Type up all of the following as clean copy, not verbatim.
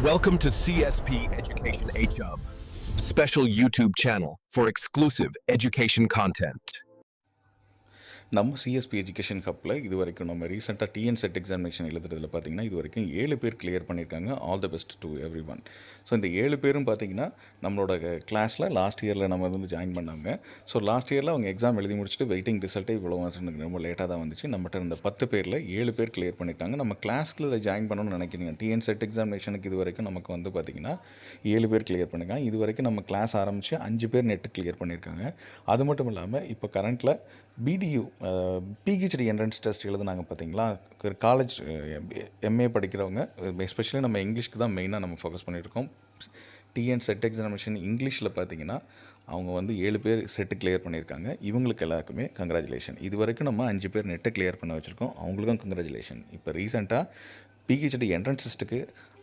Welcome to CSP Education Hub, special YouTube channel for exclusive education content. நம்ம CSB education ஹப்பில் இது வரைக்கும் நம்ம ரீசெண்டாக டிஎன் செட் எக்ஸாமினேஷன் எழுதுறதுல பார்த்தீங்கன்னா இது வரைக்கும் 7 பேர் கிளியர் பண்ணியிருக்காங்க. All the best to every one. So இந்த 7 பேரும் பார்த்தீங்கன்னா நம்மளோட கிளாஸில் லாஸ்ட் இயரில் நம்ம வந்து ஜாயின் பண்ணாங்க. ஸோ லாஸ்ட் இயரில் அவங்க எக்ஸாம் எழுதி முடிச்சுட்டு வெயிட்டிங் ரிசல்ட்டே இவ்வளோ ரொம்ப லேட்டாக தான் வந்துச்சு. நம்மகிட்ட இருந்த 10 பேரில் 7 பேர் கிளியர் பண்ணியிருக்காங்க. நம்ம கிளாஸில் ஜாயின் பண்ணணும்னு நினைக்கிறீங்க. டிஎன் செட் எக்ஸாமினேஷனுக்கு இது வரைக்கும் நமக்கு வந்து பார்த்திங்கன்னா 7 பேர் கிளியர் பண்ணியிருக்காங்க. இது வரைக்கும் நம்ம கிளாஸ் ஆரம்பித்து 5 பேர் நெட்டு கிளியர் பண்ணியிருக்காங்க. அது மட்டும் இல்லாமல் இப்போ கரண்ட்டில் பிடியூ பிஹெச்டி என்ட்ரன்ஸ் டெஸ்ட் எழுதுனாங்க பார்த்தீங்களா, காலேஜ் எம்ஏ படிக்கிறவங்க, எஸ்பெஷலி நம்ம இங்கிலீஷ்க்கு தான் மெயினாக நம்ம ஃபோக்கஸ் பண்ணியிருக்கோம். டிஎன் செட் எக்ஸாமினேஷன் இங்கிலீஷில் பார்த்தீங்கன்னா அவங்க வந்து 7 பேர் செட்டு கிளியர் பண்ணியிருக்காங்க. இவங்களுக்கு எல்லாருக்குமே கங்க்ராச்சுலேஷன். இது வரைக்கும் நம்ம 5 பேர் நெட்டை கிளியர் பண்ண வச்சுருக்கோம். அவங்களுக்கும் கங்க்ராச்சுலேஷன். இப்போ ரீசெண்டாக பிஹெச்டி என்ட்ரன்ஸ் டெஸ்ட்டுக்கு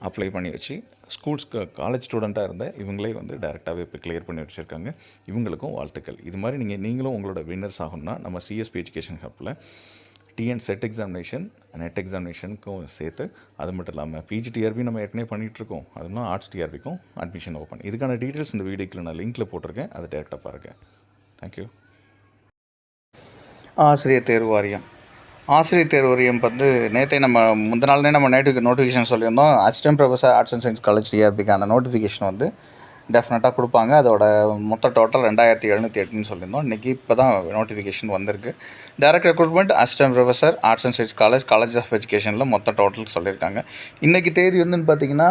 அப்ளை பண்ணி வச்சு ஸ்கூல்ஸ்க்கு காலேஜ் ஸ்டூடெண்ட்டாக இருந்த இவங்களே வந்து டேரெக்டாகவே இப்போ கிளியர் பண்ணி வச்சுருக்காங்க. இவங்களுக்கும் வாழ்த்துக்கள். இது மாதிரி நீங்களும் உங்களோட வின்னர்ஸ் ஆகணும்னா நம்ம சிஎஸ்பி எஜுகேஷன் ஹப்பில் டிஎன் செட் எக்ஸாமினேஷன் நெட் எக்ஸாமினேஷனுக்கும் சேர்த்து, அது மட்டும் இல்லாமல் பிஜிடிஆர்பி நம்ம ஏற்கனவே பண்ணிகிட்ருக்கோம். அதுனா ஆர்ட்ஸ் டிஆர்பிக்கும் அட்மிஷன் ஓப்பன். இதுக்கான டீட்டெயில்ஸ் இந்த வீடியோக்கில் நான் லிங்க்கில் போட்டிருக்கேன். அதை டேரெக்டாக பாருங்கள். தேங்க்யூ. ஆசிரியர் தேர்வு வாரியம் வந்து நேற்றே நம்ம முந்தின நாள்னே நம்ம நோட்டிஃபிகேஷன் சொல்லியிருந்தோம். Assistant professor arts and science college டிஆர்பிக்கான நோட்டிஃபிகேஷன் வந்து டெஃபினட்டாக கொடுப்பாங்க. அதோட மொத்த டோட்டல் 2708ன்னு சொல்லியிருந்தோம். இன்றைக்கி இப்போ தான் நோட்டிஃபிகேஷன் வந்திருக்கு. Direct recruitment assistant professor arts and science college of எஜுகேஷனில் மொத்த டோட்டல் சொல்லியிருக்காங்க. இன்றைக்கி தேதி வந்துன்னு பார்த்திங்கன்னா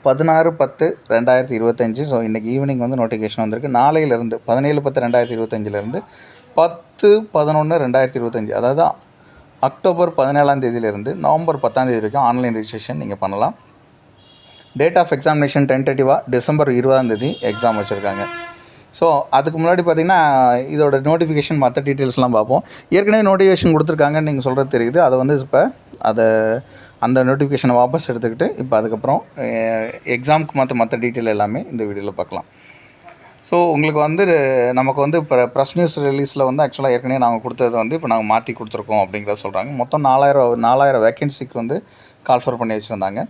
16/10/2025. ஸோ இன்றைக்கி ஈவினிங் வந்து நோட்டிஃபிகேஷன் வந்திருக்கு. நாளையிலேருந்து 17/10/2025 10/11/2025, அதாவது அக்டோபர் 17ஆம் தேதியிலிருந்து நவம்பர் 10ஆம் தேதி வரைக்கும் ஆன்லைன் ரிஜிஸ்ட்ரேஷன் நீங்கள் பண்ணலாம். டேட் ஆஃப் எக்ஸாமினேஷன் டென்டேட்டிவாக டிசம்பர் 20ஆம் தேதி எக்ஸாம் வச்சுருக்காங்க. ஸோ அதுக்கு முன்னாடி பார்த்திங்கன்னா இதோட நோட்டிஃபிகேஷன் மற்ற டீட்டெயில்ஸ்லாம் பார்ப்போம். ஏற்கனவே நோட்டிஃபிகேஷன் கொடுத்துருக்காங்கன்னு நீங்கள் சொல்கிறது தெரியுது. அதை வந்து இப்போ அந்த நோட்டிஃபிகேஷனை வாபஸ் எடுத்துக்கிட்டு இப்போ அதுக்கப்புறம் எக்ஸாமுக்கு மற்ற டீட்டெயில் எல்லாமே இந்த வீடியோவில் பார்க்கலாம். ஸோ உங்களுக்கு வந்து நமக்கு வந்து இப்போ ப்ரெஸ் நியூஸ் ரிலீஸில் வந்து ஆக்சுவலாக ஏற்கனவே நாங்கள் கொடுத்தது வந்து இப்போ நாங்கள் மாற்றி கொடுத்துருக்கோம் அப்படிங்கிறத சொல்கிறாங்க. மொத்தம் 4000 வேக்கன்சிக்கு வந்து கால்ஃபர் பண்ணி வச்சுருந்தாங்க.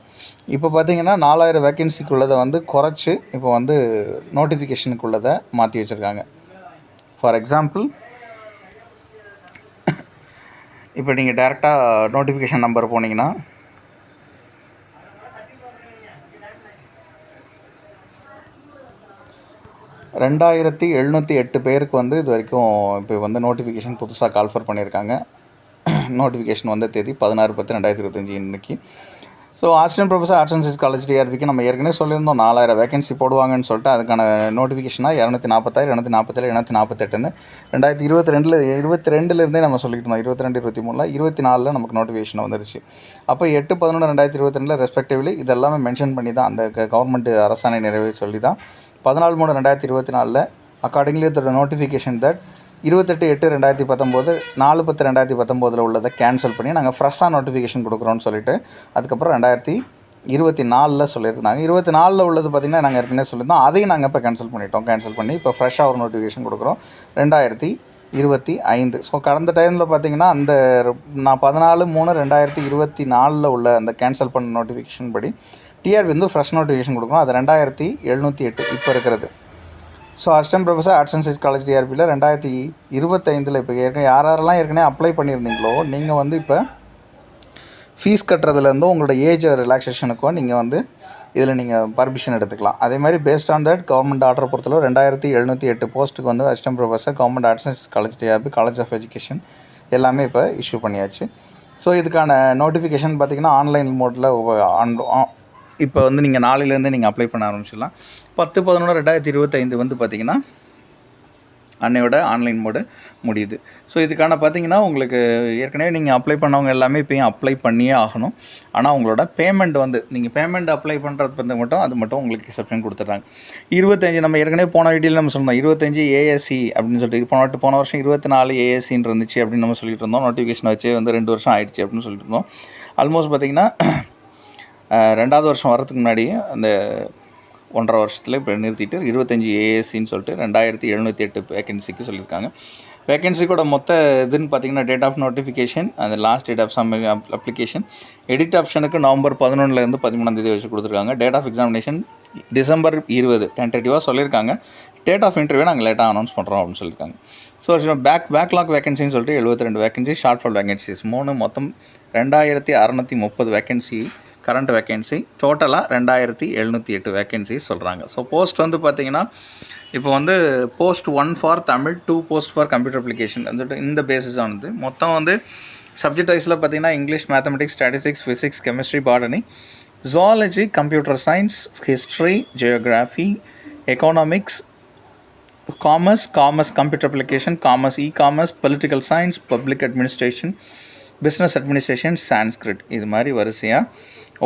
இப்போ பார்த்திங்கன்னா 4000 வேக்கன்சிக்கு உள்ளதை வந்து குறைச்சி இப்போ வந்து நோட்டிஃபிகேஷனுக்கு உள்ளதை மாற்றி வச்சுருக்காங்க. ஃபார் எக்ஸாம்பிள், இப்போ நீங்கள் டேரெக்டாக நோட்டிஃபிகேஷன் நம்பர் போனீங்கன்னா 2708 பேருக்கு வந்து இது வரைக்கும் இப்போ வந்து நோட்டிஃபிகேஷன் புதுசாக கால்ஃபர் பண்ணியிருக்காங்க. நோட்டிஃபிகேஷன் வந்த தேதி 16/10/2025 இன்றைக்கி. So assistant professor arts and science college டிஆர்பிக்கு நம்ம ஏற்கனவே சொல்லியிருந்தோம் 4000 வேகன்சி போடுவாங்கன்னு சொல்லிட்டு. அதுக்கான நோட்டிஃபிகேஷனாக 246, 247, 248ன்னு 2022 நம்ம சொல்லிட்டு இருந்தோம். 22, 23, 24 நமக்கு நோட்டிஃபிகேஷன் வந்துருச்சு. அப்போ 8/11/2022 ரெஸ்பெக்டிவ்லி இதெல்லாமே மென்ஷன் பண்ணி தான் அந்த கவர்மெண்ட் அரசாணை நிறைவே சொல்லி தான் 14/3/2024 அக்கார்டிங்லி த நோட்டிஃபிகேஷன் தட் 28/8/2019 4/10/2019 உள்ளதை கேன்சல் பண்ணி நாங்கள் ஃப்ரெஷ்ஷாக நோட்டிஃபிகேஷன் கொடுக்குறோன்னு சொல்லிட்டு அதுக்கப்புறம் 2024 சொல்லியிருந்தாங்க. 24 உள்ளது பார்த்திங்கன்னா நாங்கள் ஏற்கனவே சொல்லியிருந்தோம். அதையும் நாங்கள் இப்போ கேன்சல் பண்ணி இப்போ ஃப்ரெஷ்ஷாக ஒரு நோட்டிஃபிகேஷன் கொடுக்குறோம் 2025. ஸோ கடந்த டைமில் பார்த்திங்கன்னா அந்த 14/3/2024 உள்ள அந்த கேன்சல் பண்ண நோட்டிஃபிகேஷன் படி டிஆர்பி வந்து ஃப்ரெஷ் நோட்டிஃபிகேஷன் கொடுக்கணும். அது 2708 இப்போ இருக்கிறது. So assistant professor arts and science college டிஆர்பியில் 2025 இப்போ யாரெல்லாம் ஏற்கனவே அப்ளை பண்ணியிருந்தீங்களோ நீங்கள் வந்து இப்போ ஃபீஸ் கட்டுறதுலேருந்தோ உங்களோட ஏஜ் ரிலாக்ஸேஷனுக்கோ நீங்கள் வந்து இதில் நீங்கள் பர்மிஷன் எடுத்துக்கலாம். அதே மாதிரி based on that government order பொறுத்தளவு 2708 போஸ்ட்டுக்கு வந்து assistant professor government arts and science college TRB college of education எல்லாமே இப்போ இஷ்யூ பண்ணியாச்சு. ஸோ இதுக்கான நோட்டிஃபிகேஷன் பார்த்திங்கன்னா ஆன்லைன் மோடில் இப்போ வந்து நீங்கள் நாளையிலேருந்து நீங்கள் அப்ளை பண்ண ஆரம்பிச்சிடலாம். 10/11/2025 வந்து பார்த்திங்கன்னா அன்னையோட ஆன்லைன் மோடு முடியுது. ஸோ இதுக்கான பார்த்திங்கன்னா உங்களுக்கு ஏற்கனவே நீங்கள் அப்ளை பண்ணவங்க எல்லாமே இப்போயும் அப்ளை பண்ணியே ஆகணும். ஆனால் உங்களோட பேமெண்ட் வந்து நீங்கள் பேமெண்ட் அப்ளை பண்ணுறது வந்து மட்டும் உங்களுக்கு எக்ஸப்ஷன் கொடுத்துட்றாங்க. 25 நம்ம ஏற்கனவே போன வீடியோவில் நம்ம சொன்னோம் 25 ஏஎஸ்சி அப்படின்னு சொல்லிட்டு போன வருஷம் 24 ஏஎஸ்சின்னு இருந்துச்சு அப்படின்னு நம்ம சொல்லிட்டு இருந்தோம். நோட்டிஃபிகேஷன் வச்சு வந்து 2 வருஷம் ஆயிடுச்சு அப்படின்னு சொல்லிட்டு இருந்தோம். ஆல்மோஸ்ட் பார்த்திங்கன்னா 2வது வருஷம் வரதுக்கு முன்னாடி அந்த 1.5 வருஷத்தில் இப்போ நிறுத்திட்டு 25 ஏஎஸ்சின்னு சொல்லிட்டு 2708 வேக்கன்சிக்கு சொல்லியிருக்காங்க. வேகன்சி கூட மொத்த இதுன்னு பார்த்தீங்கன்னா டேட் ஆஃப் நோட்டிஃபிகேஷன் அந்த last date of some application edit ஆப்ஷனுக்கு நவம்பர் 11 13 வச்சு கொடுத்துருக்காங்க. டேட் ஆஃப் எக்ஸாமினேஷன் டிசம்பர் 20 டென்டேட்டிவாக சொல்லியிருக்காங்க. டேட் ஆஃப் இன்டர்வியூ நாங்கள் லேட்டாக அனௌன்ஸ் பண்ணுறோம் அப்படின்னு சொல்லியிருக்காங்க. ஸோ பேக்லாக் வேகன்சின்னு சொல்லிட்டு 72 வேகன்சி, ஷார்ட் ஃபால் வேகன்சிஸ் 3 மொத்தம் 2630 வேகன்சி கரண்ட் வேகன்சி, டோட்டலாக 2708 வேகன்சி சொல்கிறாங்க. ஸோ போஸ்ட் வந்து பார்த்திங்கன்னா இப்போ வந்து post 1 for Tamil, 2 post for computer application வந்துட்டு இந்த பேசிஸ் ஆனது. மொத்தம் வந்து சப்ஜெக்ட் வைஸில் பார்த்திங்கன்னா English, mathematics, statistics, physics, chemistry, botany, zoology, computer science, history, geography, economics, commerce, computer application, commerce, e-commerce, political science, public administration, business administration, Sanskrit, இது மாதிரி வரிசையாக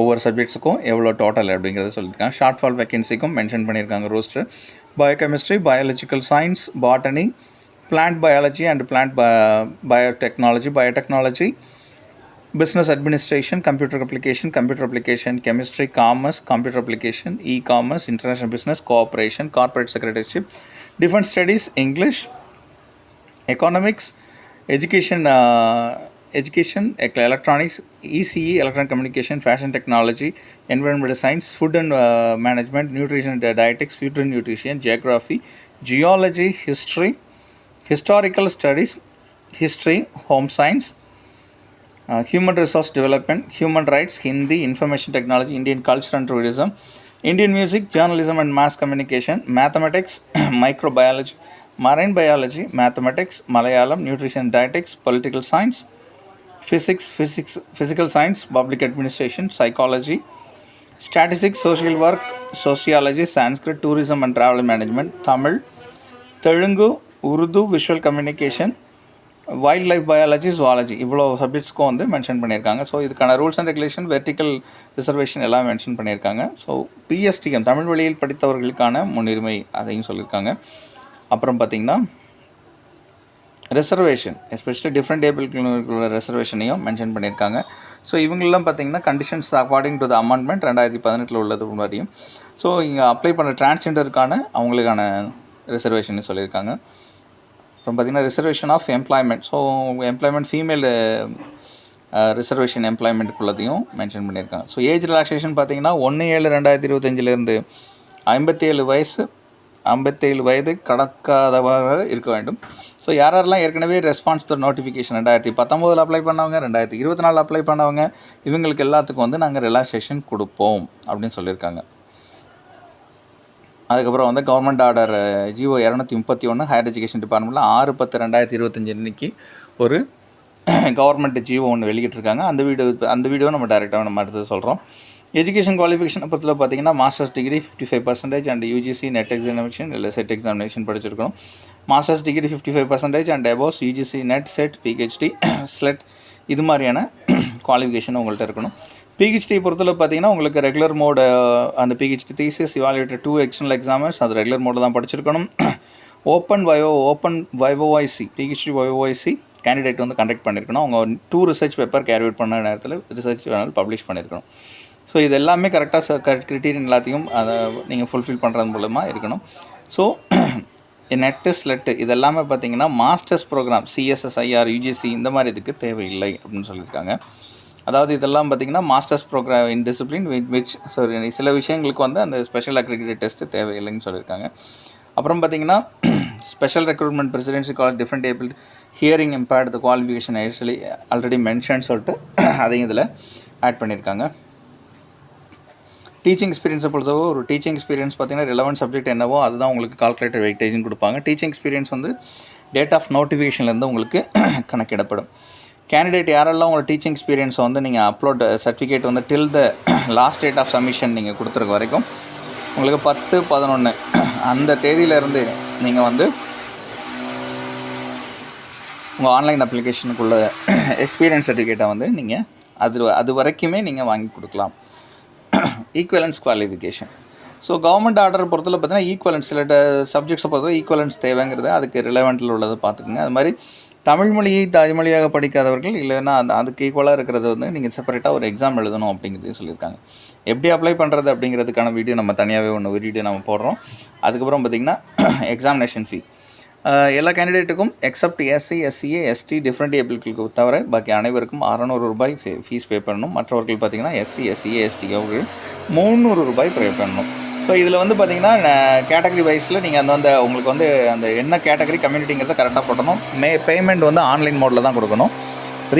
ஒவ்வொரு சப்ஜெக்ட்ஸுக்கும் எவ்வளோ டோட்டல் அப்படிங்கிறத சொல்லியிருக்காங்க. ஷார்ட் ஃபால் வேகன்சிக்கும் மென்ஷன் பண்ணியிருக்காங்க roster. Biochemistry, biological science, botany, plant biology and plant biotechnology, business administration, computer application, chemistry, commerce, computer application, e-commerce, international business, cooperation, corporate secretaryship, defense studies, English, economics, education, electronics, ECE, electronic communication, fashion technology, environmental science, food and management, nutrition and dietetics, food and nutrition, geography, geology, history, historical studies, history, home science, human resource development, human rights, Hindi, information technology, Indian culture and tourism, Indian music, journalism and mass communication, mathematics, microbiology, marine biology, mathematics, Malayalam, nutrition and dietetics, political science, physical science, public administration, psychology, statistics, social work, sociology, Sanskrit, tourism and travel management, Tamil, Telugu, Urdu, visual communication, wild life biology, zoology, இவ்வளோ சப்ஜெக்ட்ஸ்க்கும் வந்து mention பண்ணியிருக்காங்க. So இதுக்கான rules and regulation, vertical reservation எல்லாம் mention பண்ணியிருக்காங்க. So PSTM Tamil வழியில் படித்தவர்களுக்கான முன்னுரிமை அதையும் சொல்லியிருக்காங்க. அப்புறம் பார்த்திங்கன்னா ரிசர்வேஷன், எஸ்பெஷலி டிஃப்ரெண்ட் டேபிளுக்குள்ள ரிசர்வேஷனையும் மென்ஷன் பண்ணியிருக்காங்க. ஸோ இவங்களெலாம் பார்த்திங்கன்னா conditions according to the amendment 2018 உள்ளது மாதிரியும். ஸோ இங்கே அப்ளை பண்ண டிரான்ஸ்ஜெண்டருக்கான அவங்களுக்கான ரிசர்வேஷன் சொல்லியிருக்காங்க. அப்புறம் பார்த்திங்கன்னா reservation of employment, so employment female reservation எம்ப்ளாய்மெண்ட்டுக்குள்ளதையும் மென்ஷன் பண்ணியிருக்காங்க. ஸோ ஏஜ் ரிலாக்ஸேஷன் பார்த்திங்கன்னா 1/7/2025 57 வயது கடக்காதவாக இருக்க வேண்டும். ஸோ யாரெல்லாம் ஏற்கனவே ரெஸ்பான்ஸ் டு நோட்டிஃபிகேஷன் 2019 அப்ளை பண்ணவங்க, 2024 அப்ளை பண்ணவங்க, இவங்களுக்கு எல்லாத்துக்கும் வந்து நாங்கள் ரிலாக்ஸேஷன் கொடுப்போம் அப்படின்னு சொல்லியிருக்காங்க. அதுக்கப்புறம் வந்து government order GO 231 higher education டிபார்ட்மெண்ட்டில் 6/10/2025 அன்றைக்கி ஒரு கவர்மெண்ட் ஜிஓ ஒன்று வெளியிட்டிருக்காங்க. அந்த வீடியோ நம்ம டைரெக்டாக நம்ம அடுத்தது சொல்கிறோம். எஜுகேஷன் குவாலிஃபிகேஷன் பொறுத்தவரை பார்த்திங்கன்னா masters degree 55% and UGC NET examination இல்லை செட் எக்ஸாமினேஷன் படிச்சிருக்கணும். Masters degree 55% and above UGC NET SET PhD SLET இது மாதிரியான குவாலிஃபிகேஷன் உங்கள்கிட்ட இருக்கணும். பிஹெச்டி பொறுத்தவரை பார்த்திங்கன்னா உங்களுக்கு ரெகுலர் மோடு அந்த PhD thesis evaluated 2 external examiners அது ரெகுலர் மோடு தான் படிச்சிருக்கணும். ஓப்பன் வைஓஐசி பிஹெச்டி வைஓஐசி கேண்டிடேட் வந்து கண்டக்ட் பண்ணியிருக்கணும். அவங்க 2 ரிசர்ச் பேப்பர் கேரி அவுட் பண்ண நேரத்தில் ரிசர்ச் வேணாலும் பப்ளிஷ் பண்ணியிருக்கணும். ஸோ இது எல்லாமே கரெக்டாக க்ரிட்டீரியன் எல்லாத்தையும் அதை நீங்கள் ஃபுல்ஃபில் பண்ணுறது மூலமாக இருக்கணும். ஸோ நெட்டு ஸ்லெட்டு இதெல்லாமே பார்த்திங்கன்னா மாஸ்டர்ஸ் ப்ரோக்ராம் சிஎஸ்எஸ்ஐஆர் யூஜிசி இந்த மாதிரி இதுக்கு தேவையில்லை அப்படின்னு சொல்லியிருக்காங்க. அதாவது இதெல்லாம் பார்த்திங்கன்னா masters program in discipline which சில விஷயங்களுக்கு வந்து அந்த ஸ்பெஷல் அக்ரிடிட்டட் டெஸ்ட்டு தேவையில்லைன்னு சொல்லியிருக்காங்க. அப்புறம் பார்த்திங்கன்னா special recruitment presidency college different able hearing impaired த குவாலிஃபிகேஷன் ஆல்ரெடி மென்ஷன் சொல்லிட்டு அதையும் இதில் ஆட் பண்ணியிருக்காங்க. டீச்சிங் எக்ஸ்பீரியன்ஸை பொறுத்தவரை ஒரு டீச்சிங் எக்ஸ்பீரியன்ஸ் பார்த்திங்கன்னா ரிலவெண்ட் சப்ஜெக்ட் என்னவோ அதுதான் உங்களுக்கு கால்குலேட்டர் வெயிட்டேஜும் கொடுப்பாங்க. டீச்சிங் எக்ஸ்பீரியன்ஸ் வந்து டேட் ஆஃப் நோட்டிஃபிகேஷன்லேருந்து உங்களுக்கு கணக்கிடப்படும். கேண்டிடேட் யாரெல்லாம் உங்களோட டீச்சிங் எக்ஸ்பீரியன்ஸை வந்து நீங்கள் அப்லோட் சர்டிஃபிகேட் வந்து till the last date of submission நீங்கள் கொடுத்துருக்க வரைக்கும் உங்களுக்கு 10/11 அந்த தேதியிலேருந்து நீங்கள் வந்து உங்கள் ஆன்லைன் அப்ளிகேஷனுக்குள்ள எக்ஸ்பீரியன்ஸ் சர்டிஃபிகேட்டை வந்து நீங்கள் அது வரைக்குமே நீங்கள் வாங்கி கொடுக்கலாம். Equivalence qualification, so government order பொறுத்தவரை பார்த்தீங்கன்னா ஈக்குவலன்ஸ் சில சப்ஜெக்ட்ஸை பொறுத்தவரை ஈக்குவலன்ஸ் தேவைங்கிறது அதுக்கு ரிலவெண்ட்டில் உள்ளதை பார்த்துக்குங்க. அது மாதிரி தமிழ் மொழியை தாய்மொழியாக படிக்காதவர்கள் இல்லைன்னா அதுக்கு ஈக்குவலாக இருக்கிறது வந்து நீங்கள் செப்பரேட்டாக ஒரு எக்ஸாம் எழுதணும் அப்படிங்கிறதையும் சொல்லியிருக்காங்க. எப்படி அப்ளை பண்ணுறது அப்படிங்கிறதுக்கான வீடியோ நம்ம தனியாகவே வீடியோ நம்ம போடுறோம். அதுக்கப்புறம் பார்த்திங்கன்னா எக்ஸாமினேஷன் ஃபீ எல்லா கேண்டிடேட்டுக்கும் except SC, SCA, ST different ஏபிளுக்கு தவிர பாக்கி அனைவருக்கும் 600 ரூபாய் ஃபீஸ் பே பண்ணணும். மற்றவர்கள் பார்த்திங்கன்னா எஸ்சி, எஸ்சிஏ, எஸ்டி அவர்கள் 300 ரூபாய் பே பண்ணணும். ஸோ இதில் வந்து பார்த்திங்கன்னா கேட்டகரி வைஸில் நீங்கள் அந்த உங்களுக்கு வந்து அந்த என்ன கேட்டகரி கம்யூனிட்டிங்கிறத கரெக்டாக போட்டணும். பேமெண்ட் வந்து ஆன்லைன் மோடில் தான் கொடுக்கணும்.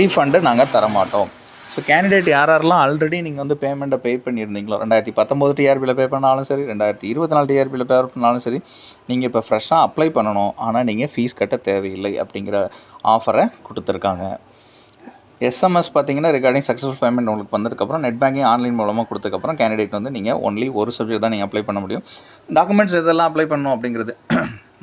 ரீஃபண்டு நாங்கள் தரமாட்டோம். ஸோ கேண்டிடேட் யாரெல்லாம் ஆல்ரெடி நீங்கள் வந்து பேமெண்ட்டை பே பண்ணியிருந்தீங்களோ 2019 டிஆர்பியில் பே பண்ணாலும் சரி, 2024 டிஆர்பியில் பே பண்ணாலும் சரி, நீங்கள் இப்போ ஃப்ரெஷ்ஷாக அப்ளை பண்ணணும். ஆனால் நீங்கள் ஃபீஸ் கட்ட தேவையில்லை அப்படிங்கிற ஆஃபரை கொடுத்துருக்காங்க. எஸ்எம்எஸ் பார்த்தீங்கன்னா ரிகார்டிங் சக்ஸஸ்ஃபுல் பேமெண்ட் உங்களுக்கு வந்ததுக்கப்புறம் நெட் பேங்கிங் ஆன்லைன் மூலமாக கொடுத்ததுக்கப்புறம் கேண்டிடேட் வந்து நீங்கள் ஒன்லி ஒரு சப்ஜெக்ட் தான் நீங்கள் அப்ளை பண்ண முடியும். டாக்குமெண்ட்ஸ் எதெல்லாம் அப்ளை பண்ணணும் அப்படிங்கிறது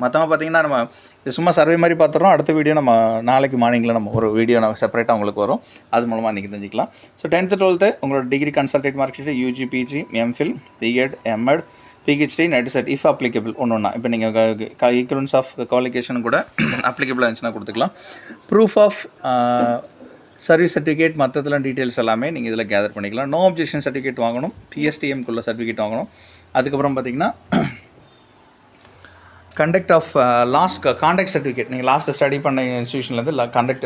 மற்றமாக பார்த்தீங்கன்னா நம்ம இது சும்மா சர்வே மாதிரி பார்த்துறோம். அடுத்த வீடியோ நம்ம நாளைக்கு மார்னிங்கில் நம்ம ஒரு வீடியோ நம்ம செப்பரேட்டாக உங்களுக்கு வரும். அது மூலமாக இன்றைக்கி தெரிஞ்சிக்கலாம். ஸோ 10th 12th உங்களோட degree consolidated mark sheet, UG, PG, MPhil, BEd, MEd, PhD, NET SET if applicable ஒன்றா இப்போ நீங்கள் ஈக்குவலன்ஸ் ஆஃப் குவாலிஃபிகேஷன் கூட அப்ளிகபிளாக இருந்துச்சுன்னா கொடுத்துக்கலாம். ப்ரூஃப் ஆஃப் சர்வீஸ் சர்டிஃபிகேட் மற்றதெல்லாம் டீட்டெயில்ஸ் எல்லாமே நீங்கள் இதில் கேதர் பண்ணிக்கலாம். நோ அப்ஜெக்ஷன் சர்டிஃபிகேட் வாங்கணும். பிஎஸ்டிஎம்குள்ள சர்டிஃபிகேட் வாங்கணும். அதுக்கப்புறம் பார்த்திங்கன்னா கண்டக்ட் ஆஃப் காண்டக்ட் சர்டிஃபிகேட், நீங்கள் லாஸ்ட்டு ஸ்டடி பண்ண இன்ஸ்டியூஷன்லேருந்து காண்டக்ட்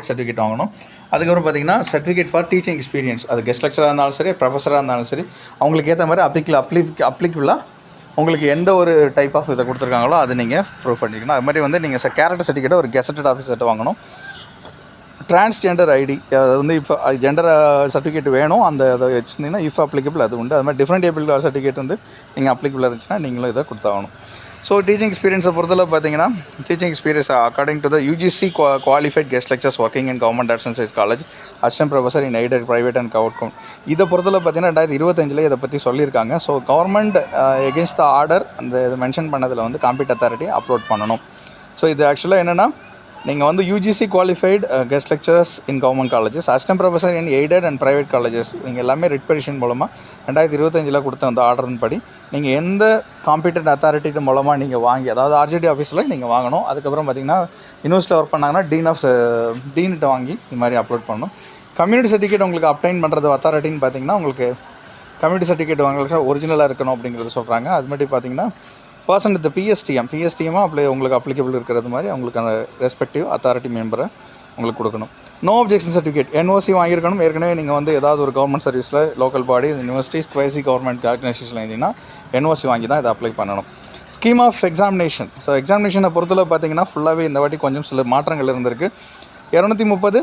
சர்டிஃபிகேட் வாங்கணும். அதுக்கப்புறம் பார்த்திங்கன்னா சர்டிஃபிகேட் ஃபார் டீச்சிங் எக்ஸ்பீரியன்ஸ், அது கெஸ்ட் லெக்சராக இருந்தாலும் சரி, ப்ரொஃபஸராக இருந்தாலும் சரி, அவங்களுக்கு ஏற்ற மாதிரி அப்ளிகபிளாக உங்களுக்கு எந்த ஒரு டைப் ஆஃப் இதை கொடுத்துருக்காங்களோ அது நீங்கள் ப்ரூவ் பண்ணிக்கணும். அது மாதிரி வந்து நீங்கள் கேரக்டர் சர்டிஃபிகேட் ஒரு கெசட்டட் ஆஃபீஸர்கிட்ட வாங்கணும். டிரான்ஸ்ஜெண்டர் ஐடி, அது வந்து இப்போ ஜெண்டர் சர்டிஃபிகேட் வேணும். அந்த அதை வச்சுருந்தீங்கன்னா இஃப் அப்ளிகபிள் அது உண்டு. அது மாதிரி டிஃப்ரெண்ட் ஏபிள் சர்டிஃபிகேட் வந்து நீங்கள் அப்ளிகபிளாக இருந்துச்சுன்னா நீங்களும் இதை கொடுத்தாகணும். ஸோ டீச்சிங் எக்ஸ்பீரியன்ஸை பொறுத்தளவு பார்த்தீங்கன்னா teaching experience according to the UGC qualified guest lectures working in government arts and science college, assistant professor in aided private and government. இதை பொறுத்தளவு பார்த்தீங்கன்னா 2025 இதை பற்றி சொல்லியிருக்காங்க. So government against the order அந்த இது மென்ஷன் பண்ணதில் வந்து காம்பீட் அத்தாரிட்டி அப்லோட் பண்ணணும். ஸோ இது ஆக்சுவலாக என்னென்னா நீங்கள் வந்து UGC qualified guest lecturers in government colleges, assistant professor in aided and private colleges, நீங்கள் எல்லாமே ரிட் பெட்டிஷன் மூலமாக 2025 கொடுத்த அந்த ஆர்டரின் படி நீங்கள் எந்த காம்பீட்டன்ட் அத்தாரிட்டி மூலமாக நீங்கள் வாங்கி, அதாவது ஆர்ஜிடி ஆஃபீஸில் நீங்கள் வாங்கணும். அதுக்கப்புறம் பார்த்திங்கன்னா யூனிவர்சிட்டியில் ஒர்க் பண்ணாங்கன்னா டீன்கிட்ட வாங்கி இந்த மாதிரி அப்லோட் பண்ணணும். கம்யூனிட்டி சர்டிஃபிகேட் உங்களுக்கு அப்டைன் பண்ணுறது அத்தாரிட்டின்னு பார்த்தீங்கன்னா உங்களுக்கு கம்யூனிட்டி சர்டிஃபிகேட் வாங்கலுக்கு ஒரிஜினலாக இருக்கணும் அப்படிங்கிறது சொல்கிறாங்க. அது மாதிரி பார்த்தீங்கன்னா பர்சன் வித் பிஎஸ்டிஎம்மாக உங்களுக்கு அப்ளிகபிள் இருக்கிறது மாதிரி அவங்களுக்கான ரெஸ்பெக்டிவ் அத்தாரிட்டி மெம்பரை உங்களுக்கு கொடுக்கணும். நோ அப்ஜெக்ஷன் சர்டிஃபிகேட் என்ஓசி வாங்கியிருக்கணும். ஏற்கனவே நீங்கள் வந்து ஏதாவது ஒரு கவர்மெண்ட் சர்வீஸில் local body, universities, quasi government ஆர்கனைசேஷனில் இருந்தீங்கன்னா என்ஓசி வாங்கி தான் இதை அப்ளை பண்ணணும். ஸ்கீம் ஆஃப் எக்ஸாமினேஷன், ஸோ எக்ஸாமினேஷனை பொறுத்தளவு பார்த்தீங்கன்னா ஃபுல்லாகவே இந்த வாட்டி கொஞ்சம் சில மாற்றங்கள் இருந்திருக்கு. 230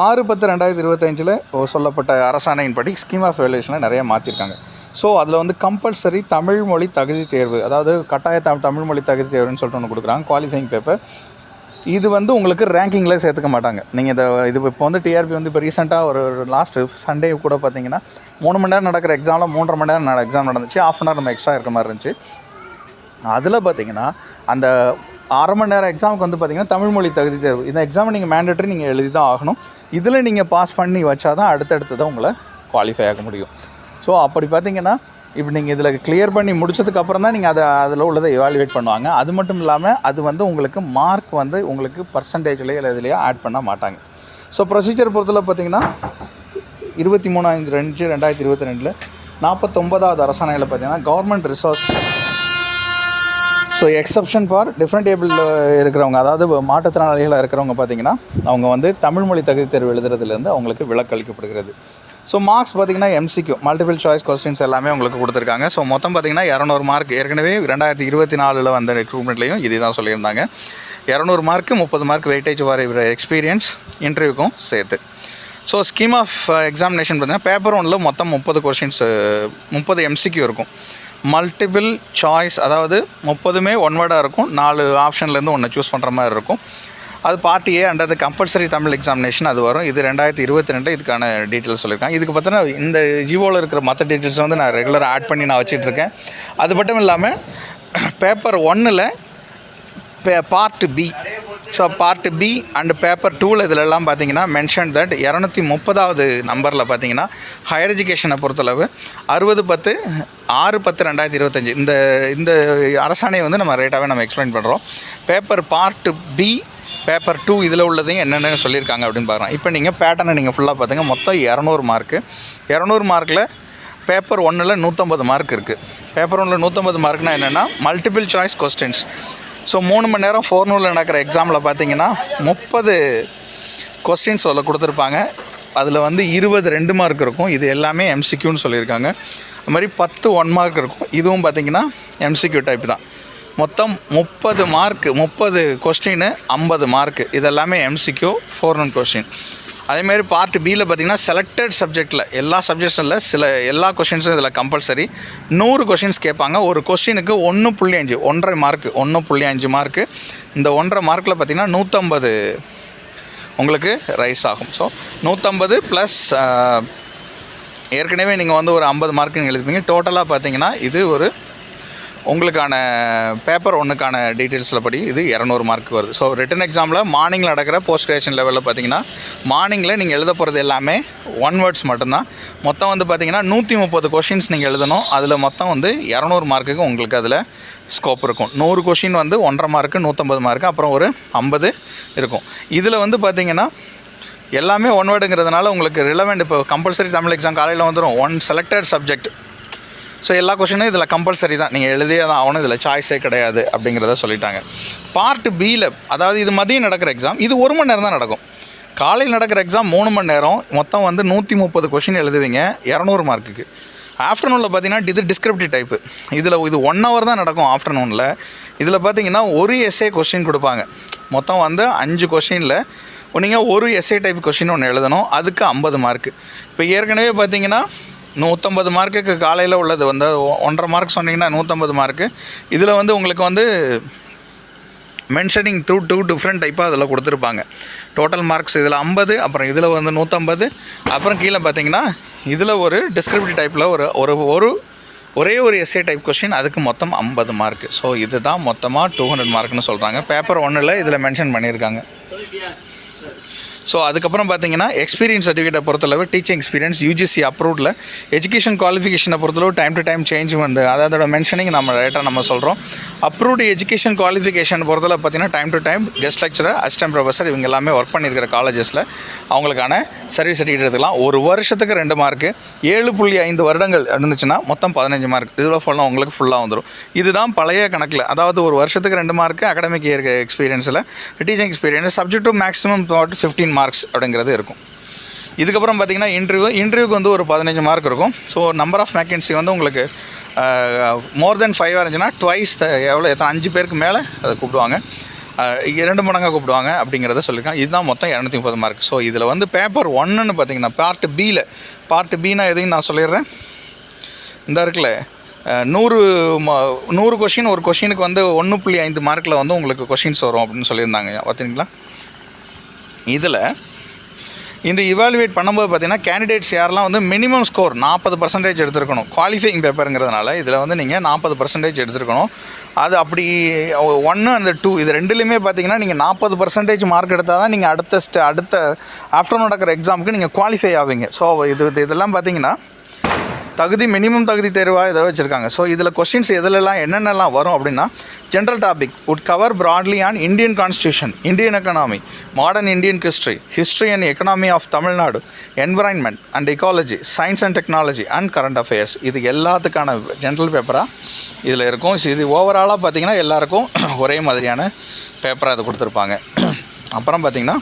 6/10/2025 சொல்லப்பட்ட அரசாணையின்படி ஸ்கீம் ஆஃப் எவாலுவேஷனில் நிறைய மாற்றிருக்காங்க. ஸோ அதில் வந்து கம்பல்சரி தமிழ் மொழி தகுதி தேர்வு, அதாவது கட்டாய தமிழ் மொழி தகுதி தேர்வுன்னு சொல்லிட்டு ஒன்று கொடுக்குறாங்க, குவாலிஃபைங் பேப்பர். இது வந்து உங்களுக்கு ரேங்கிங்கில் சேர்த்துக்க மாட்டாங்க. நீங்கள் இது இப்போ வந்து டிஆர்பி வந்து இப்போ ரீசெண்டாக ஒரு லாஸ்ட்டு சண்டே கூட பார்த்தீங்கன்னா 3 மணி நேரம் நடக்கிற எக்ஸாமில் 3.5 மணி நேரம் எக்ஸாம் நடந்துச்சு. ½ மணி நேரம் நம்ம எக்ஸ்ட்ரா இருக்க மாதிரி இருந்துச்சு. அதில் பார்த்தீங்கன்னா அந்த 1/2 மணி நேரம் எக்ஸாமுக்கு வந்து பார்த்திங்கன்னா தமிழ் மொழி தகுதி தேர்வு, இந்த எக்ஸாமை நீங்கள் மேண்டேட்டரி நீங்கள் எழுதி தான் ஆகணும். இதில் நீங்கள் பாஸ் பண்ணி வச்சா தான் அடுத்தடுத்து உங்களை குவாலிஃபை ஆக முடியும். ஸோ அப்படி பார்த்தீங்கன்னா இப்போ நீங்கள் இதில் கிளியர் பண்ணி முடிச்சதுக்கப்புறம் தான் நீங்கள் அதில் உள்ளதை எவாலுவேட் பண்ணுவாங்க. அது மட்டும் இல்லாமல் அது வந்து உங்களுக்கு மார்க் வந்து உங்களுக்கு பர்சன்டேஜ்லேயோ இல்லை இதுலையோ ஆட் பண்ண மாட்டாங்க. ஸோ ப்ரொசீஜர் பொறுத்தளவு பார்த்தீங்கன்னா 23/5/2022 49வது அரசாணையில் பார்த்தீங்கன்னா government resource, so exception for different able இருக்கிறவங்க, அதாவது மாற்றுத்திறனாளிகளாக இருக்கிறவங்க பார்த்தீங்கன்னா அவங்க வந்து தமிழ் மொழி தகுதி தேர்வு எழுதுறதுலேருந்து அவங்களுக்கு விலக்கு அளிக்கப்படுகிறது. ஸோ மார்க்ஸ் பார்த்திங்கன்னா எம்சிக்யூ மல்டிபிள் சாய்ஸ் கொஸ்டின்ஸ் எல்லாமே உங்களுக்கு கொடுத்துருக்காங்க. ஸோ மொத்தம் பார்த்திங்கன்னா 200 மார்க். ஏற்கனவே 2024 வந்த ரெக்ரூட்மெண்ட்லேயும் இதே தான் சொல்லியிருந்தாங்க. 200 மார்க்கு 30 மார்க் வெயிட்டேஜ் வர எக்ஸ்பீரியன்ஸ் இன்டர்வியூக்கும் சேர்த்து. ஸோ ஸ்கீம் ஆஃப் எக்ஸாமினேஷன் பார்த்திங்கன்னா பேப்பர் 1ல் மொத்தம் 30 கொஸ்டின்ஸ் 30 எம்சிக்யூ இருக்கும். மல்டிபிள் சாய்ஸ், அதாவது 30மே ஒன் வேர்டாக இருக்கும். 4 ஆப்ஷன்லேருந்து ஒன்று சூஸ் பண்ணுற மாதிரி இருக்கும். அது பார்ட் ஏ அண்ட் அது கம்பல்சரி தமிழ் எக்ஸாமினேஷன் அது வரும். இது 2022 இதுக்கான டீட்டெயில்ஸ் சொல்லியிருக்காங்க. இதுக்கு பார்த்தீங்கன்னா இந்த ஜியோவில் இருக்கிற மற்ற டீட்டெயில்ஸ் வந்து நான் ரெகுலராக ஆட் பண்ணி நான் வச்சிட்ருக்கேன். அது மட்டும் இல்லாமல் பேப்பர் 1ல் part B, so part B and paper 2ல் இதிலெல்லாம் பார்த்தீங்கன்னா மென்ஷன் தட் 230வது நம்பரில் பார்த்தீங்கன்னா ஹையர் எஜுகேஷனை பொறுத்தளவு 6/10/2025 இந்த அரசாணையை வந்து நம்ம ரேட்டாகவே நம்ம எக்ஸ்பிளைன் பண்ணுறோம். பேப்பர் பார்ட் பி பேப்பர் 2 இதில் உள்ளதையும் என்னென்ன சொல்லியிருக்காங்க அப்படின்னு பார்க்குறோம். இப்போ நீங்கள் பேட்டர்னை நீங்கள் ஃபுல்லாக பார்த்துங்க. மொத்தம் 200 மார்க்கு. 200 மார்க்கில் பேப்பர் 1ல் 150 மார்க் இருக்குது. பேப்பர் 1ல் 150 மார்க்னால் என்னென்னா மல்டிபிள் சாய்ஸ் கொஸ்டின்ஸ். ஸோ 3 மணி நேரம் ஃபோர்னூரில் நடக்கிற எக்ஸாமில் பார்த்தீங்கன்னா 30 கொஸ்டின்ஸ் அதில் கொடுத்துருப்பாங்க. அதில் வந்து 20 2 மார்க் இருக்கும். இது எல்லாமே எம்சிக்யூன்னு சொல்லியிருக்காங்க. அது மாதிரி 10 1 மார்க் இருக்கும். இதுவும் பார்த்திங்கன்னா எம்சிக்யூ டைப் தான். மொத்தம் 30 மார்க், 30 கொஸ்டின் 50 மார்க்கு. இதெல்லாமே எம்சிக்யூ ஃபோர்னூன் கொஸ்டின். அதேமாதிரி பார்ட் பியில் பார்த்திங்கன்னா செலக்டட் சப்ஜெக்டில் எல்லா சப்ஜெக்ட்ஸும் இல்லை, எல்லா கொஷின்ஸும் இதில் கம்பல்சரி 100 கொஷின்ஸ் கேட்பாங்க. ஒரு கொஸ்டினுக்கு 1.5 1.5 மார்க்கு, 1.5 மார்க்கு. இந்த 1.5 மார்க்கில் பார்த்திங்கன்னா 150 உங்களுக்கு ரைஸ் ஆகும். ஸோ 150 ப்ளஸ் ஏற்கனவே நீங்கள் வந்து ஒரு 50 மார்க்குன்னு எழுதுப்பீங்க. டோட்டலாக பார்த்தீங்கன்னா இது ஒரு உங்களுக்கான பேப்பர் ஒன்றுக்கான டீட்டெயில்ஸில் படி இது 200 மார்க் வருது. ஸோ ரிட்டன் எக்ஸாமில் மார்னிங்கில் நடக்கிற போஸ்ட் கிராஜுவேஷன் லெவலில் பார்த்தீங்கன்னா மார்னிங்கில் நீங்கள் எழுத போகிறது எல்லாமே 1 வேர்ட்ஸ் மட்டும்தான். மொத்தம் வந்து பார்த்திங்கன்னா 130 கொஷின்ஸ் நீங்கள் எழுதணும். அதில் மொத்தம் வந்து 200 மார்க்குக்கு உங்களுக்கு அதில் ஸ்கோப் இருக்கும். 100 கொஷின் வந்து 1.5 மார்க்கு, 150 மார்க்கு, அப்புறம் ஒரு 50 இருக்கும். இதில் வந்து பார்த்திங்கன்னா எல்லாமே 1 வேர்டுங்கிறதுனால உங்களுக்கு ரிலவெண்ட். இப்போ கம்பல்சரி தமிழ் எக்ஸாம் காலையில் வந்துடும் 1 செலக்டட் சப்ஜெக்ட். ஸோ எல்லா கொஷினும் இதில் கம்பல்சரி தான், நீங்கள் எழுதியே தான் ஆகணும், இதில் சாய்ஸே கிடையாது அப்படிங்கிறத சொல்லிட்டாங்க. பார்ட் பியில், அதாவது இது மதியம் நடக்கிற எக்ஸாம், இது 1 மணி நேரம் தான் நடக்கும். காலையில் நடக்கிற எக்ஸாம் 3 மணி நேரம், மொத்தம் வந்து 130 கொஷின் எழுதுவீங்க 200 மார்க்குக்கு. ஆஃப்டர்நூனில் பார்த்தீங்கன்னா இது டிஸ்கிரிப்டிவ் டைப்பு. இது 1 ஹவர் தான் நடக்கும் ஆஃப்டர்நூனில். இதில் பார்த்தீங்கன்னா ஒரு எஸ்ஏ கொஸ்டின் கொடுப்பாங்க. மொத்தம் வந்து 5 கொஷினில் நீங்கள் ஒரு எஸ்ஏ டைப் கொஷின் ஒன்று எழுதணும். அதுக்கு 50 மார்க்கு. இப்போ ஏற்கனவே பார்த்தீங்கன்னா 150 மார்க்குக்கு காலையில் உள்ளது வந்து 1.5 மார்க் சொன்னிங்கன்னா 150 மார்க்கு. இதில் வந்து உங்களுக்கு வந்து மென்ஷனிங் த்ரூ 2 டிஃப்ரெண்ட் டைப்பாக அதில் கொடுத்துருப்பாங்க. டோட்டல் மார்க்ஸ் இதில் 50, அப்புறம் இதில் வந்து 150, அப்புறம் கீழே பார்த்தீங்கன்னா இதில் ஒரு டிஸ்கிரிப்டிவ் டைப்பில் ஒரே ஒரு எஸ்ஏ டைப் கொஸ்டின், அதுக்கு மொத்தம் 50 மார்க்கு. ஸோ இது தான் மொத்தமாக 200 மார்க்குன்னு சொல்கிறாங்க. பேப்பர் 1ல் இதில் மென்ஷன் பண்ணியிருக்காங்க. ஸோ அதுக்கப்புறம் பார்த்தீங்கன்னா எக்ஸ்பீரியன்ஸ் சர்டிஃபிகேட்டை பொறுத்தளவு டீச்சிங் எக்ஸ்பீரியன்ஸ் யூஜிசி அப்ரூவ்டில், எஜுகேஷன் குவாலிஃபிகேஷனை பொறுத்தளவு டைம் டு டைம் சேஞ்ச் வந்து அதோட மென்ஷனிங் நம்ம சொல்கிறோம். அப்ரூவ்டு எஜுகேஷன் குவாலிஃபிகேஷன் பொறுத்தளவு பார்த்தீங்கன்னா time to time guest lecturer, assistant professor இவங்க எல்லாமே ஒர்க் பண்ணியிருக்கிற காலேஜஸில் அவங்களுக்கான சர்வீஸ் சர்டிஃபிகேட் எடுத்துக்கலாம். ஒரு வருஷத்துக்கு 2 மார்க்கு, 7.5 வருடங்கள் இருந்துச்சுன்னா மொத்தம் 15 மார்க். இதில் ஃபுல்லாக உங்களுக்கு ஃபுல்லாக வந்துடும். இதுதான் பழைய கணக்கில், அதாவது ஒரு வருஷத்துக்கு 2 மார்க்கு அகாடமிக் இயர் எக்ஸ்பீரியன்ஸில், teaching experience subject to maximum 15 marks அப்படிங்கிறது இருக்கும். இதுக்கப்புறம் பார்த்திங்கன்னா இன்டர்வியூக்கு வந்து ஒரு 15 மார்க் இருக்கும். ஸோ நம்பர் ஆஃப் வேக்கன்சி வந்து உங்களுக்கு மோர் தென் 5 இருந்துச்சுன்னா ட்வைஸ் எத்தனை 5 பேருக்கு மேலே அதை கூப்பிடுவாங்க, 2 மடங்காக கூப்பிடுவாங்க அப்படிங்கிறத சொல்லியிருக்காங்க. இதுதான் மொத்தம் 230 மார்க். ஸோ இதில் வந்து பேப்பர் 1ன்னு பார்த்திங்கன்னா பார்ட் பின்னா எதையும் நான் சொல்லிடுறேன். இந்த இருக்குல்ல 100 கொஷின், ஒரு கொஷினுக்கு வந்து 1.5 மார்க்கில் வந்து உங்களுக்கு கொஷின்ஸ் வரும் அப்படின்னு சொல்லியிருந்தாங்க. பார்த்தீங்களா? இதில் இந்த இவாலுவேட் பண்ணும்போது பார்த்திங்கன்னா கேண்டிடேட்ஸ் யாரெல்லாம் வந்து மினிமம் ஸ்கோர் 40% எடுத்துருக்கணும். குவாலிஃபையிங் பேப்பருங்கிறதுனால இதில் வந்து நீங்கள் 40% எடுத்துருக்கணும். அது அப்படி 1 and 2 இது ரெண்டுலேயுமே பார்த்தீங்கன்னா நீங்கள் 40% மார்க் எடுத்தால் தான் நீங்கள் அடுத்த ஆஃப்டர் நடக்கிற எக்ஸாமுக்கு நீங்கள் குவாலிஃபை ஆவீங்க. ஸோ இதெல்லாம் பார்த்தீங்கன்னா மினிமம் தகுதி தேர்வாக இதை வச்சுருக்காங்க. ஸோ இதில் கொஸ்டின்ஸ் எதுலெல்லாம் என்னென்னலாம் வரும் அப்படின்னா, general topic would cover broadly on Indian Constitution, Indian economy, modern Indian history and economy of Tamil Nadu, environment and ecology, science and technology and current affairs. இது எல்லாத்துக்கான ஜென்ரல் பேப்பராக இதில் இருக்கும். இது ஓவராலாக பார்த்திங்கன்னா எல்லாருக்கும் ஒரே மாதிரியான பேப்பராக அதை கொடுத்துருப்பாங்க. அப்புறம் பார்த்திங்கன்னா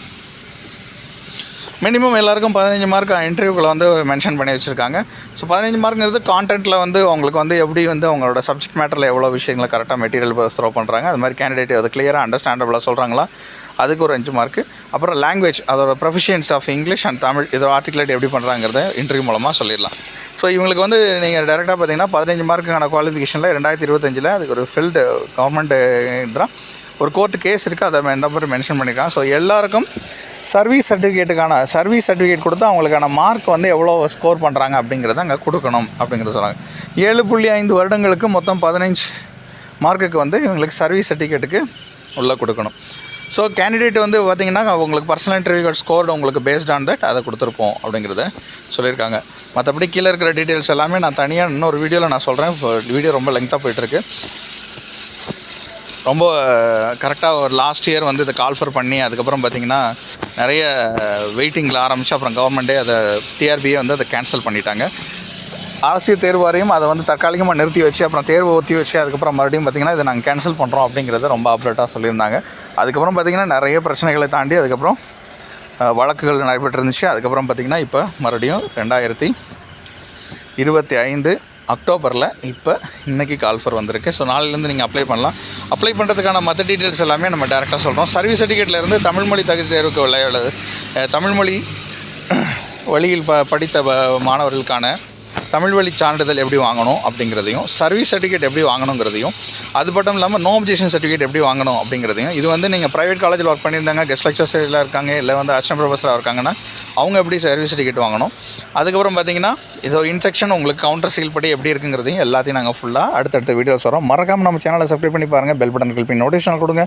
மினிமம் எல்லாருக்கும் 15 மார்க் இன்டர்வியூக்களை வந்து மென்ஷன் பண்ணி வச்சுருக்காங்க. ஸோ 15 மார்க்ங்கிறது கான்டென்ட்டில் வந்து அவங்களுக்கு வந்து எப்படி வந்து அவங்களோட சப்ஜெக்ட் மேட்டரில் எவ்வளோ விஷயங்களை கரெக்டாக மெட்டீரியல் த்ரோ பண்ணுறாங்க, அது மாதிரி கேண்டிடேட் அது கிளியராக அண்டர்ஸ்டாண்டபிளாக சொல்கிறாங்களா, அதுக்கு ஒரு 5 மார்க்கு. அப்புறம் லாங்குவேஜ், அதோட ப்ரொஃபிஷியன்ஸ் ஆஃப் இங்கிலீஷ் அண்ட் தமிழ், இதோட ஆர்டிகுலேட் எப்படி பண்ணுறாங்கிறத இன்டர்வியூ மூலமாக சொல்லிடலாம். ஸோ இவங்களுக்கு வந்து நீங்கள் டேரெக்டாக பார்த்தீங்கன்னா 15 மார்க்குக்கான குவாலிஃபிகேஷனில் 2025 அதுக்கு ஒரு ஃபீல்டு கவர்மெண்ட் தான் ஒரு கோர்ட்டு கேஸ் இருக்குது, அதை நம்பர் மென்ஷன் பண்ணியிருக்காங்க. ஸோ எல்லாருக்கும் சர்வீஸ் சர்டிஃபிகேட் கொடுத்து அவங்களுக்கான மார்க் வந்து எவ்வளோ ஸ்கோர் பண்ணுறாங்க அப்படிங்கிறத அங்கே கொடுக்கணும் அப்படிங்கிறத சொல்கிறாங்க. 7.5 வருடங்களுக்கு மொத்தம் 15 மார்க்குக்கு வந்து இவங்களுக்கு சர்வீஸ் சர்டிஃபிகேட்டுக்கு உள்ளே கொடுக்கணும். ஸோ கேண்டிடேட் வந்து பார்த்திங்கன்னா உங்களுக்கு பர்சனல் இன்டர்வியூ ஸ்கோர் உங்களுக்கு பேஸ்ட் ஆன் தட் அதை கொடுத்துருப்போம் அப்படிங்கிறத சொல்லியிருக்காங்க. மற்றபடி கீழே இருக்கிற டீட்டெயில்ஸ் எல்லாமே நான் தனியாக இன்னொரு வீடியோவில் நான் சொல்கிறேன். இப்போ வீடியோ ரொம்ப லெங்க்தாக போயிட்டுருக்கு. ரொம்ப கரெக்டாக ஒரு லாஸ்ட் இயர் வந்து இதை கால்ஃபர் பண்ணி அதுக்கப்புறம் பார்த்திங்கன்னா நிறைய வெயிட்டிங்கில் ஆரம்பித்து அப்புறம் கவர்மெண்ட்டே அதை டிஆர்பியை வந்து அதை கேன்சல் பண்ணிட்டாங்க. ஆசிரியர் தேர்வு வாரியம் அதை வந்து தற்காலிகமாக நிறுத்தி வச்சு அப்புறம் தேர்வு ஒத்தி வச்சு அதுக்கப்புறம் மறுபடியும் பார்த்திங்கன்னா இதை நாங்கள் கேன்சல் பண்ணுறோம் அப்படிங்கிறத ரொம்ப அப்டேட்டாக சொல்லியிருந்தாங்க. அதுக்கப்புறம் பார்த்திங்கன்னா நிறைய பிரச்சனைகளை தாண்டி அதுக்கப்புறம் வழக்குகள் நடைபெற்றிருந்துச்சு. அதுக்கப்புறம் பார்த்திங்கன்னா இப்போ மறுபடியும் 2025 அக்டோபரில் இப்போ இன்றைக்கி கால்ஃபர் வந்திருக்கு. ஸோ நாளையிலேருந்து நீங்கள் அப்ளை பண்ணலாம். அப்ளை பண்ணுறதுக்கான மற்ற டீட்டெயில்ஸ் எல்லாமே நம்ம டேரெக்டாக சொல்கிறோம். சர்வீஸ் சர்டிஃபிகேட்லேருந்து தமிழ்மொழி தகுதி தேர்வுக்கு விளையாடுது தமிழ்மொழி வழியில் படித்த மாணவர்களுக்கான தமிழ் வழி சான்றிதழ் எப்படி வாங்கணும் அப்படிங்கிறதையும், சர்வீஸ் சர்டிஃபிகேட் எப்படி வாங்கணுங்கிறதையும், அது மட்டும் இல்லாமல் நோ அப்ஜெக்ஷன் சர்டிஃபிகேட் எப்படி வாங்கணும் அப்படிங்கிறதையும், இது வந்து நீங்கள் ப்ரைவேட் காலேஜில் ஒர்க் பண்ணியிருந்தாங்க, கெஸ்ட் லெக்சர்ஸில் இருக்காங்க, இல்லை வந்து அசிஸ்டன்ட் ப்ரொஃபஸராக இருக்காங்கன்னா அவங்க எப்படி சர்வீஸ் சர்டிஃபிகேட் வாங்கணும், அதுக்கப்புறம் பார்த்தீங்கன்னா இதோ இன்ஸ்ட்ரக்ஷன் உங்களுக்கு கவுண்டர் சீல் படி எப்படி இருக்குங்கிறதையும் எல்லாத்தையும் நாங்கள் ஃபுல்லாக அடுத்தடுத்த வீடியோஸ் வரோம். மறக்காமல் நம்ம சேனலை சப்ஸ்கிரைப் பண்ணி பாருங்கள். பெல் பட்டன் கிளிக் பண்ணி நோட்டிஃபிகேஷன் கொடுங்க.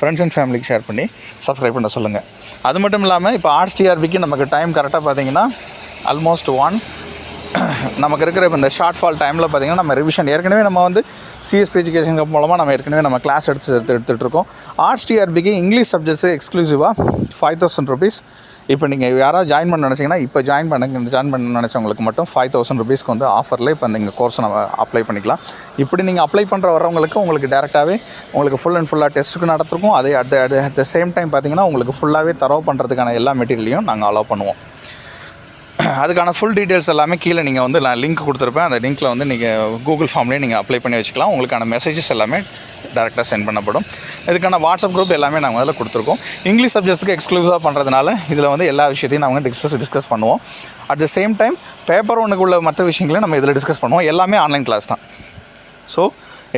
ஃப்ரெண்ட்ஸ் அண்ட் ஃபேமிலிக்கு ஷேர் பண்ணி சப்ஸ்கிரைப் பண்ண சொல்லுங்கள். அது மட்டும் இல்லாமல் இப்போ ஆர்ட்ஸ் டிஆர்பிக்கு நமக்கு டைம் கரெக்டாக பார்த்தீங்கன்னா ஆல்மோஸ்ட் நமக்கு இருக்கிற இப்போ இந்த ஷார்ட் ஃபால் டைமில் பார்த்திங்கன்னா நம்ம ரிவிஷன் ஏற்கனவே நம்ம வந்து சிஎஸ்பி எஜுகேஷன் மூலமாக நம்ம ஏற்கனவே நம்ம கிளாஸ் எடுத்துகிட்டு இருக்கோம். ஆர்ட்ஸ் டிஆர்பிக்கு இங்கிலீஷ் சப்ஜெக்ட்ஸு எக்ஸ்க்ளூசிவாக 5,000 rupees. இப்போ நீங்கள் யாராவது ஜாயின் பண்ண நினச்சிங்கன்னா இப்போ ஜாயின் பண்ண நினச்சவங்களுக்கு மட்டும் 5,000 rupeesக்கு வந்து ஆஃபரில் இப்போ இந்த கோர்ஸை நம்ம அப்ளை பண்ணிக்கலாம். இப்படி நீங்கள் அப்ளை பண்ணுற வரவங்களுக்கு உங்களுக்கு டேரெக்டாகவே உங்களுக்கு ஃபுல் அண்ட் ஃபுல்லாக டெஸ்ட்டுக்கு நடத்திருக்கோம். அதே அட் த சேம் டைம் பார்த்திங்கன்னா உங்களுக்கு ஃபுல்லாகவே தரவு பண்ணுறதுக்கான எல்லா மெட்டீரியலையும் நாங்கள் அலோவ் பண்ணுவோம். அதுக்கான ஃபுல் டீட்டெயில்ஸ் எல்லாமே கீழே நீங்கள் வந்து நான் லிங்க் கொடுத்துருப்பேன். அந்த லிங்க்கில் வந்து நீங்கள் கூகுள் ஃபார்ம்லேயே நீங்கள் அப்ளை பண்ணி வச்சுக்கலாம். உங்களுக்கான மெசேஜஸ் எல்லாமே டேரெக்டாக சென்ட் பண்ணப்படும். இதுக்கான வாட்ஸ்அப் குரூப் எல்லாமே நாங்கள் அதில் கொடுத்துருக்கோம். இங்கிலீஷ் சப்ஜெக்ட்ஸ்க்கு எக்ஸ்க்ளூசிவாக பண்ணுறதுனால இதில் வந்து எல்லா விஷயத்தையும் நாங்கள் டிஸ்கஸ் பண்ணுவோம். At the same time paper ஒன்றுக்கு உள்ள மற்ற விஷயங்களையும் நம்ம இதில் டிஸ்கஸ் பண்ணுவோம். எல்லாமே ஆன்லைன் கிளாஸ் தான். ஸோ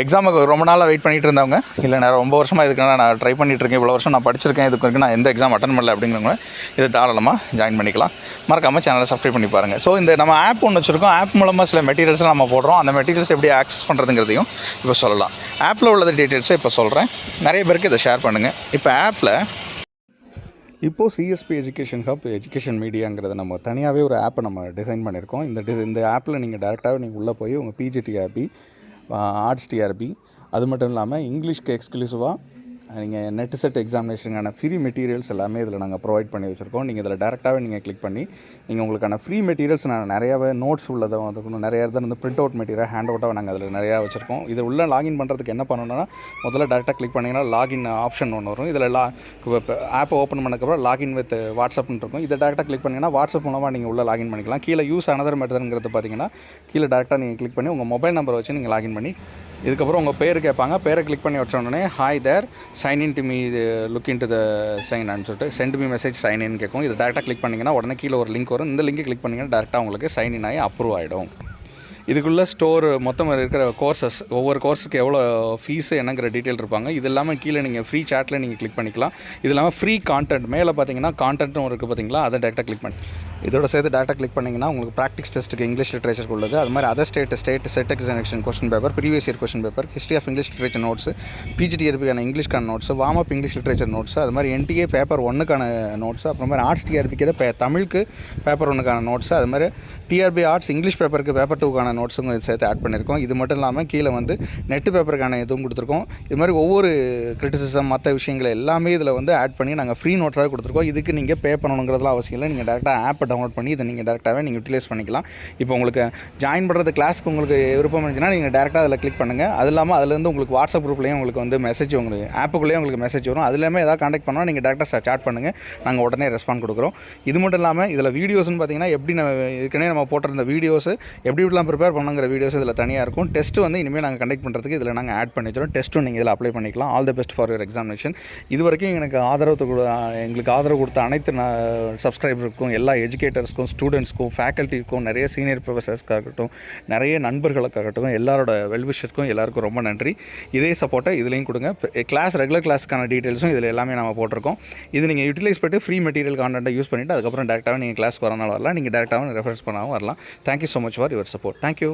எக்ஸாமுக்கு ரொம்ப நாளாக வெயிட் பண்ணிகிட்டு இருந்தவங்க, இல்லை நான் ரொம்ப வருஷமாக இதுக்கான நான் ட்ரை பண்ணிகிட்ருக்கேன், இவ்வளோ வருஷம் நான் படிச்சிருக்கேன், இதுக்கு வரைக்கும் நான் எந்த எக்ஸாம் அட்டன் பண்ணல அப்படிங்கிறவங்க இதை தாராளமாக ஜாயின் பண்ணிக்கலாம். மறக்காமல் சேனலை சப்ஸ்கிரைப் பண்ணி பாருங்கள். ஸோ இந்த நம்ம ஆப் ஒன்று வச்சுருக்கோம். ஆப் மூலமாக சில மெட்டீரியல்ஸ்லாம் நம்ம போடுறோம். அந்த மெட்டீரியல்ஸ் எப்படி ஆக்சஸ் பண்ணுறதுங்கிறதையும் இப்போ சொல்லலாம். ஆப்பில் உள்ளது டீட்டெயில்ஸை இப்போ சொல்கிறேன். நிறைய பேருக்கு இதை ஷேர் பண்ணுங்கள். இப்போ ஆப்பில் இப்போது சிஎஸ்பி எஜுகேஷன் ஹப் எஜுகேஷன் மீடியாங்கிறத நம்ம தனியாகவே ஒரு ஆப்பை நம்ம டிசைன் பண்ணியிருக்கோம். இந்த ஆப்பில் நீங்கள் டேரெக்டாகவே நீங்கள் உள்ளே போய் உங்கள் பிஜிடிஆர்பி, ஆர்ட்ஸ் டிஆர்பி, அது மட்டும் இல்லாமல் இங்கிலீஷ்க்கு எக்ஸ்க்ளூசிவாக நீங்கள் நெட் செட் எக்ஸாமினேஷனுக்கான ஃப்ரீ மெட்டீரியல்ஸ் எல்லாமே இதில் நாங்கள் ப்ரொவைட் பண்ணி வச்சுருக்கோம். நீங்கள் இதில் டேரெக்டாகவே நீங்கள் கிளிக் பண்ணி நீங்கள் உங்களுக்கான ஃப்ரீ மெட்டீரியல்ஸ் நான் நிறையாவே நோட்ஸ் உள்ளதை வந்து நிறைய இடத்துல வந்து பிரிண்ட் அவுட் மெட்டீரியல் ஹேண்ட் அவுட்டாக நாங்கள் அதில் நிறையா வச்சுருக்கோம். இது உள்ளே லாகின் பண்ணுறதுக்கு என்ன பண்ணணும்னா முதல்ல டேரெக்டாக கிளிக் பண்ணிங்கன்னா லாகின் ஆப்ஷன் ஒன்று வரும். இதில் ஆப்பை ஓப்பன் பண்ணக்கப்புறம் லாகின் வித் வாட்ஸ்அப்னு இருக்கும். இதை டேரெக்டாக கிளிக் பண்ணிங்கன்னா வாட்ஸ்அப் மூலமாக நீங்கள் உள்ளே லாகின் பண்ணிக்கலாம். கீழே யூஸ் அனதர் மெத்தட்ங்கிறது பார்த்தீங்கன்னா கீழே டேரெக்டாக நீங்கள் கிளிக் பண்ணி உங்கள் மொபைல் நம்பரை வச்சு நீங்கள் லாகின் பண்ணி இதுக்கப்புறம் உங்கள் பேர் கேட்பாங்க. பேரை கிளிக் பண்ணி வச்ச உடனே hi there sign in to me look in to the sign ஆன்னு சொல்லிட்டு send me message sign in கேட்கும். இது டேரெக்டாக கிளிக் பண்ணிங்கன்னா உடனே கீழே ஒரு லிங்க் வரும். இந்த லிங்கை கிளிக் பண்ணிங்கன்னா டேரெக்டாக உங்களுக்கு சைன் இன் ஆகி அப்ரூவ் ஆகிடும். இதுக்குள்ளே ஸ்டோர் மொத்தம் இருக்கிற கோர்சஸ், ஒவ்வொரு கோர்ஸுக்கு எவ்வளோ ஃபீஸு என்னங்கிற டீட்டெயில் இருப்பாங்க. இது இல்லாமல் கீழே நீங்கள் ஃப்ரீ சாட்டில் நீங்கள் கிளிக் பண்ணிக்கலாம். இது இல்லாமல் ஃப்ரீ கான்டென்ட் மேலே பார்த்தீங்கன்னா கான்டென்ட்டும் இருக்குது பார்த்தீங்களா, அதை டேரெக்டாக கிளிக் பண்ணி இதோட சேர்த்து டேரெக்டாக கிளிக் பண்ணிங்கன்னா உங்களுக்கு ப்ராக்டிஸ் டெஸ்ட்டுக்கு இங்கிலீஷ் லிட்ரேச்சர் உள்ளது. அது மாதிரி other state SET examination question paper, previous year question paper, history of English literature notes, பிஜிடிஆர்பிக்கான இங்கிலீஷ்க்கான notes, warm up English literature notes, அது மாதிரி என்டிஏ பேப்பர் 1க்கான நோட்ஸ், அப்புறம் மாதிரி ஆர்ட்ஸ் டிஆர்பிக்கு தமிழுக்கு பேப்பர் 1க்கான நோட்ஸ், அது மாதிரி டிஆர்பி ஆர்ட்ஸ் இங்கிலீஷ் பேப்பருக்கு பேப்பர் 2க்கான நோட்ஸும் சேர்த்து ஆட் பண்ணியிருக்கோம். இது மட்டும் இல்லாமல் கீழே வந்து நெட்டு பேப்பருக்கான இதுவும் கொடுத்துருக்கோம். இது மாதிரி ஒவ்வொரு கிரிட்டிசிசம் மற்ற விஷயங்களை எல்லாமே இதில் வந்து ஆட் பண்ணி நாங்கள் ஃப்ரீ நோட்ஸாக கொடுத்துருக்கோம். இதுக்கு நீங்கள் பே பண்ணணுங்கிறதுலாம் அவசியம் இல்லை. நீங்கள் டேரெக்டாக ஆப்பை டவுன்லோட் பண்ணி இதை நீங்கள் டேரெக்டாகவே நீங்கள் யூட்டிலைஸ் பண்ணிக்கலாம். இப்போ உங்களுக்கு ஜாயின் பண்ணுறது கிளாஸ்க்கு உங்களுக்கு விருப்பம் இருந்துச்சுன்னா நீங்கள் டேரெக்டாக அதில் கிளிக் பண்ணுங்கள். அது இல்லாமல் அதுலேருந்து உங்களுக்கு வாட்ஸ்அப் குரூப்லேயும் உங்களுக்கு வந்து மெசேஜ் உங்களுக்கு ஆப்புக்குள்ளேயும் உங்களுக்கு மெசேஜ் வரும். அதுலேயுமே ஏதாவது கான்டாக்ட் பண்ணால் நீங்கள் டேரெக்டாக சாட் பண்ணுங்கள், நாங்கள் உடனே ரெஸ்பாண்ட் கொடுக்குறோம். இது மட்டும் இல்லாமல் இதில் வீடியோஸ்னு பார்த்தீங்கன்னா எப்படி ஏற்கனவே நம்ம போட்டிருந்த வீடியோஸ் எப்படி இப்படிலாம் ப்ரிப்பேர் பண்ணுங்கிற வீடியோஸ் இதில் தனியாக இருக்கும். டெஸ்ட்டு வந்து இனிமேல் நாங்கள் கண்டக்ட் பண்ணுறதுக்கு இதில் நாங்கள் ஆட் பண்ணி வச்சிடும். டெஸ்ட்டும் நீங்கள் இதில் அப்ளை பண்ணிக்கலாம். All the best for your examination. இது வரைக்கும் எங்களுக்கு ஆதரவு கொடுத்த அனைத்து சப்ஸ்கிரைபருக்கும், எல்லா எஜுகேட்டர்ஸ்க்கும், ஸ்டூடெண்ட்ஸ்க்கும், ஃபேக்கல்ட்டிக்கும், நிறைய சீனியர் ப்ரொஃபஸர்ஸ்க்காகட்டும், நிறைய நண்பர்களுக்காகட்டும், எல்லாரோட வெல்விஷருக்கும் எல்லாருக்கும் ரொம்ப நன்றி. இதே சப்போர்ட்டை இதுலேயும் கொடுங்க. ரெகுலர் கிளாஸ்க்கான டீட்டெயில்ஸும் இதில் எல்லாமே நம்ம போட்டிருக்கோம். இது நீங்கள் யூட்டிலைஸ் பண்ணிட்டு ஃப்ரீ மெட்டீரியல் கான்டென்ட்டை யூஸ் பண்ணிவிட்டு அதுக்கப்புறம் டேரெக்டாக நீங்கள் கிளாஸ்க்கு வரனால வரலாம், நீங்கள் டேரெக்டாகவும் ரெஃபரன்ஸ் பண்ணாலும் வரலாம். Thank you so much for your support. Thank you.